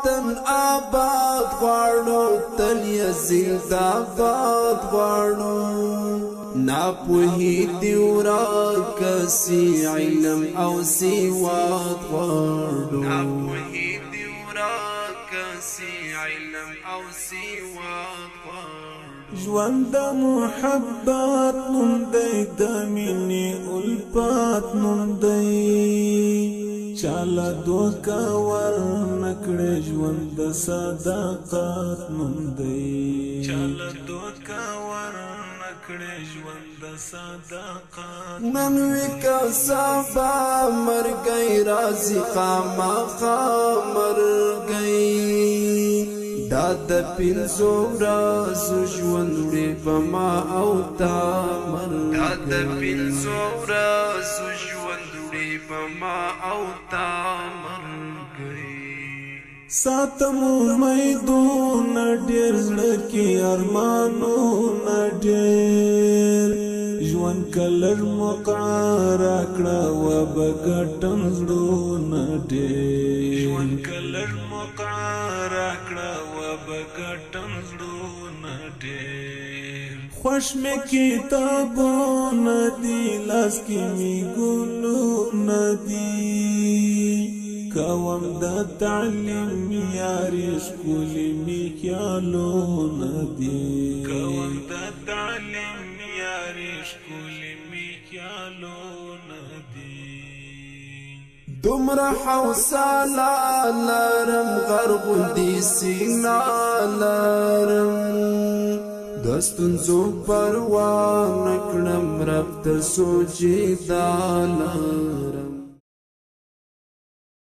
وطن آباد غواړو تل یزید آباد غواړو ناپوهی دی ورکسی علم او سواد غواړو ناپوهی دی ورکسی علم او سواد غواړو ژوند د محبت نوم دی د مینې الفت نوم دی چاله دوکه ورنکړې ژوند د صداقت نوم دی چاله دوکه ورنکړې ژوند د صداقت نن وی که سبا مرګی راځي خامخا مرګی دا د پنځو ورځو ژوند وړي په ما او تا مرګی دا د پنځو ورځو ژوند وړي په ما او تا مرګی ساتم امیدونه ډېر زړه کې ارمانونه ډېر ژوند که لږ موقع راکړه وبه ګټم زړونه ډېر ژوند که لږ موقع راکړه وبه ګټم زړونه ډېر خوښ مې کتابونه دي لاس کې مې ګلونه دي کوم د تعلیم یاري ښکلي مې خیالونه دي کوم د تعلیم یاري ښکلي مې خیالونه دي دومره حوصله لرم غرغوندي سینه لرم د ستونزو پروا نه کړم رب ته سجده لرم